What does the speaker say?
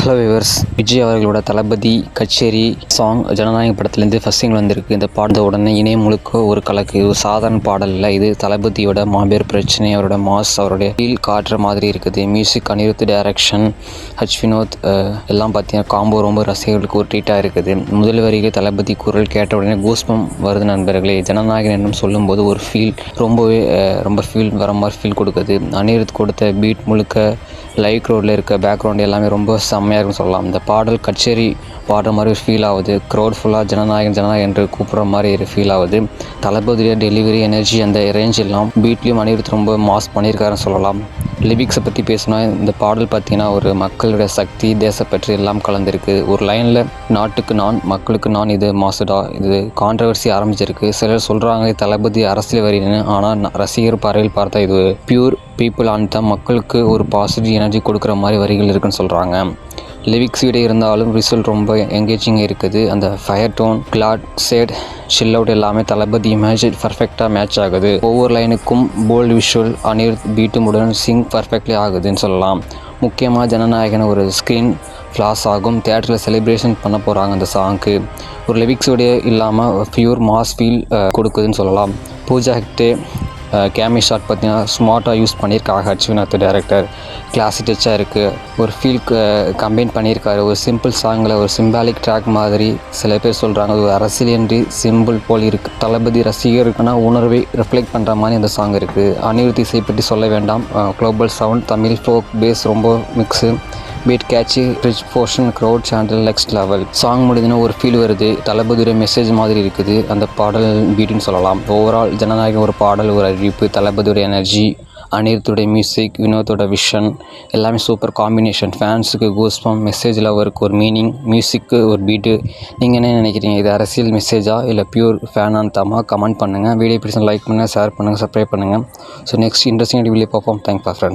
Hello viewers, Vijay அவர்களோட தளபதி கச்சேரி song ஜனநாயக படத்துலேருந்து ஃபர்ஸ்ட் சிங்கிள் வந்திருக்கு. இந்த பாடத்த உடனே இணையம் முழுக்க ஒரு கலக்கு. இது ஒரு சாதாரண பாடல் இல்லை, இது தளபதியோட மாபெரும் பிரச்சனை, அவரோட மாஸ், அவருடைய ஃபீல் காட்டுற மாதிரி இருக்குது. மியூசிக் அனிருத், டைரக்ஷன் வினோத் எல்லாம் பார்த்தீங்கன்னா காம்போ ரொம்ப ரசிகர்களுக்கு ஒரு ட்ரீட்டாக இருக்குது. முதல் வரியில் தளபதி குரல் கேட்ட உடனே கூஸ்பம் வருது நண்பர்களே. ஜனநாயகன் என்னும் சொல்லும்போது ஒரு ஃபீல் ரொம்ப ஃபீல் வர மாதிரி ஃபீல் கொடுக்குது. அனிருத் கொடுத்த பீட் முழுக்க லைவ் க்ரௌடில் இருக்க பேக்ரவுண்ட் எல்லாமே ரொம்ப செம்மையாக இருக்குன்னு சொல்லலாம். இந்த பாடல் கச்சேரி பாடுற மாதிரி ஒரு ஃபீல் ஆகுது. க்ரௌட் ஃபுல்லாக ஜனநாயகன் என்று கூப்பிட்ற மாதிரி ஒரு ஃபீல் ஆகுது. தளபதியோட டெலிவரி, எனர்ஜி, அந்த ரேஞ்ச் எல்லாம் பீட்லேயும் அனிருத் ரொம்ப மாஸ் பண்ணியிருக்காருன்னு சொல்லலாம். லிரிக்ஸை பற்றி பேசினா இந்த பாடல் பார்த்திங்கன்னா ஒரு மக்களுடைய சக்தி, தேசப்பற்று எல்லாம் கலந்துருக்கு. ஒரு லைனில் நாட்டுக்கு நான், மக்களுக்கு நான், இது மாசுடா, இது கான்ட்ரவர்சி ஆரம்பிச்சிருக்கு. சிலர் சொல்கிறாங்க தளபதி அரசியல் வரின்னு. ஆனால் ரசிகர் பார்வையில் பார்த்தா இது பியூர் பீப்புள் ஆன்தம், மக்களுக்கு ஒரு பாசிட்டிவ் எனர்ஜி கொடுக்குற மாதிரி வரிகள் இருக்குன்னு சொல்கிறாங்க. லிரிக்ஸ் விட இருந்தாலும் விசுவல் ரொம்ப எங்கேஜிங்காக இருக்குது. அந்த fire tone, glad, sad, chill out எல்லாமே தளபதி இமேஜ் பர்ஃபெக்டாக மேட்ச் ஆகுது. ஒவ்வொரு லைனுக்கும் போல்ட் விஷுவல், அனிருத் பீட்டுமுடன் சிங் பர்ஃபெக்ட்லி ஆகுதுன்னு சொல்லலாம். முக்கியமாக ஜனநாயகன் ஒரு ஸ்க்ரீன் ஃப்ளாஸ் ஆகும். தியேட்டரில் செலிப்ரேஷன் பண்ண போகிறாங்க அந்த சாங்க்கு. ஒரு லிரிக்ஸோடைய இல்லாமல் பியூர் மாஸ் ஃபீல் கொடுக்குதுன்னு சொல்லலாம். பூஜா ஹெக்டே கேமி ஷாட் பார்த்தீங்கன்னா ஸ்மார்ட்டாக யூஸ் பண்ணியிருக்காங்க. வினோத் டைரக்டர் கிளாஸி டச்சாக இருக்குது. ஒரு ஃபீல் கம்பைன் பண்ணியிருக்காரு. ஒரு சிம்பிள் சாங்கில் ஒரு சிம்பாலிக் ட்ராக் மாதிரி சில பேர் சொல்கிறாங்க. ஒரு அரசியலின்றி சிம்பிள் போல் இருக்குது. தளபதி ரசிகருக்கான உணர்வை ரிஃப்ளெக்ட் பண்ணுற மாதிரி அந்த சாங் இருக்குது. அனிருத் இசை பற்றி சொல்ல வேண்டாம். Global sound, Tamil folk base ரொம்ப mix, beat catchy, rich portion, crowd சேண்டல் நெக்ஸ்ட் லெவல். சாங் முடிஞ்சுன்னா ஒரு ஃபீல் வருது. தளபதியோட மெசேஜ் மாதிரி இருக்குது அந்த பாடல் பீட்டுன்னு சொல்லலாம். ஓவரால் ஜனநாயகம் ஒரு பாடல், ஒரு அறிவிப்பு. தளபதியோட எனர்ஜி, அனிருத்துடைய மியூசிக், வினோத்தோட விஷன் எல்லாமே சூப்பர் காம்பினேஷன். ஃபேன்ஸுக்கு கூஸ்பம், மெசேஜ் லவருக்கு ஒரு மீனிங், மியூசிக்கு ஒரு பீட்டு. நீங்கள் என்ன நினைக்கிறீங்க? இது அரசியல் மெசேஜா இல்லை பியூர் ஃபேனான்தமா? கமெண்ட் பண்ணுங்கள். வீடியோ பிடிச்சா லைக் பண்ணுங்கள், ஷேர் பண்ணுங்கள், சப்ஸ்கிரைப் பண்ணுங்கள். ஸோ நெக்ஸ்ட் இன்ட்ரெஸ்டிங் வீடியோ பார்ப்போம். Thanks friends.